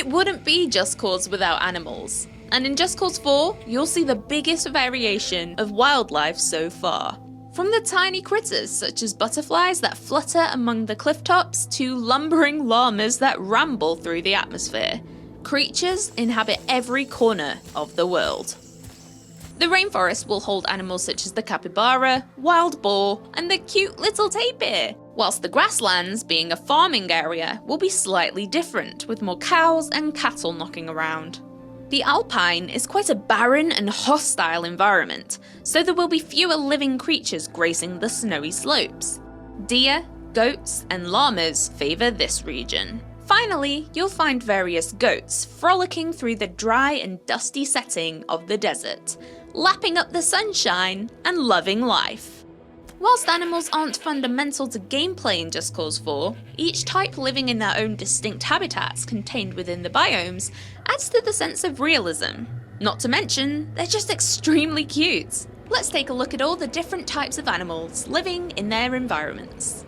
It wouldn't be Just Cause without animals. And in Just Cause 4, you'll see the biggest variation of wildlife so far. From the tiny critters such as butterflies that flutter among the cliff tops to lumbering llamas that ramble through the atmosphere, creatures inhabit every corner of the world. The rainforest will hold animals such as the capybara, wild boar, and the cute little tapir, whilst the grasslands, being a farming area, will be slightly different, with more cows and cattle knocking around. The alpine is quite a barren and hostile environment, so there will be fewer living creatures gracing the snowy slopes. Deer, goats, and llamas favour this region. Finally, you'll find various goats frolicking through the dry and dusty setting of the desert, lapping up the sunshine and loving life. Whilst animals aren't fundamental to gameplay in Just Cause 4, each type living in their own distinct habitats contained within the biomes adds to the sense of realism. Not to mention, they're just extremely cute. Let's take a look at all the different types of animals living in their environments.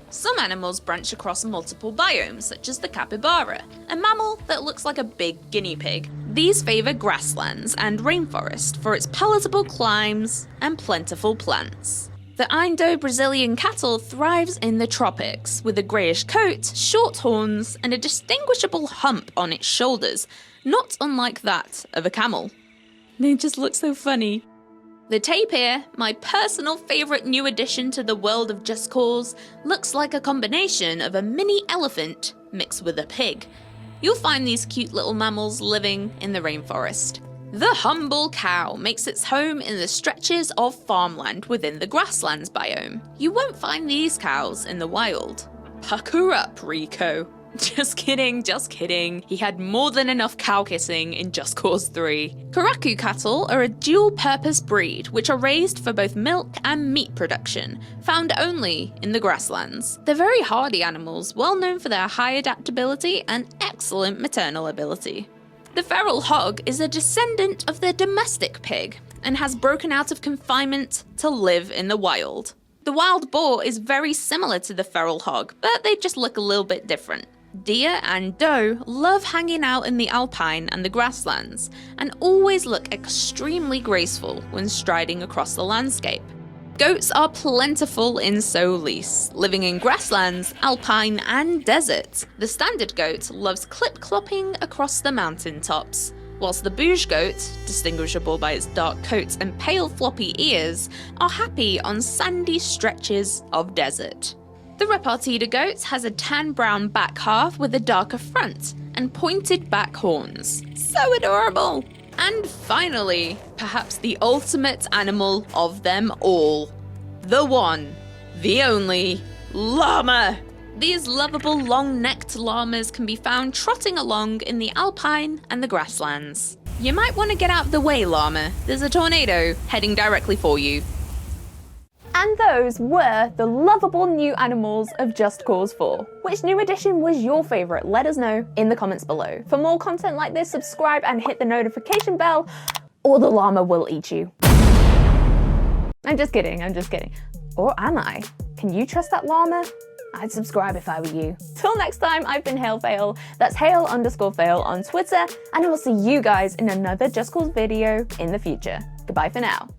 Some animals branch across multiple biomes, such as the capybara, a mammal that looks like a big guinea pig. These favour grasslands and rainforest for its palatable climes and plentiful plants. The Indo Brazilian cattle thrives in the tropics, with a greyish coat, short horns, and a distinguishable hump on its shoulders, not unlike that of a camel. They just look so funny. The tapir, my personal favourite new addition to the world of Just Cause, looks like a combination of a mini elephant mixed with a pig. You'll find these cute little mammals living in the rainforest. The humble cow makes its home in the stretches of farmland within the grasslands biome. You won't find these cows in the wild. Pucker up, Rico. Just kidding, just kidding. He had more than enough cow kissing in Just Cause 3. Karaku cattle are a dual-purpose breed which are raised for both milk and meat production, found only in the grasslands. They're very hardy animals, well known for their high adaptability and excellent maternal ability. The feral hog is a descendant of the domestic pig and has broken out of confinement to live in the wild. The wild boar is very similar to the feral hog, but they just look a little bit different. Deer and doe love hanging out in the alpine and the grasslands, and always look extremely graceful when striding across the landscape. Goats are plentiful in Solis, living in grasslands, alpine, and desert. The standard goat loves clip-clopping across the mountaintops, whilst the bouge goat, distinguishable by its dark coat and pale floppy ears, are happy on sandy stretches of desert. The repartida goat has a tan-brown back half with a darker front and pointed back horns. So adorable! And finally, perhaps the ultimate animal of them all. The one, the only, llama! These lovable long-necked llamas can be found trotting along in the alpine and the grasslands. You might want to get out of the way, llama. There's a tornado heading directly for you. And those were the lovable new animals of Just Cause 4. Which new addition was your favourite? Let us know in the comments below. For more content like this, subscribe and hit the notification bell, or the llama will eat you. I'm just kidding, I'm just kidding. Or am I? Can you trust that llama? I'd subscribe if I were you. Till next time, I've been HailFail. That's Hail_Fail on Twitter, and I will see you guys in another Just Cause video in the future. Goodbye for now.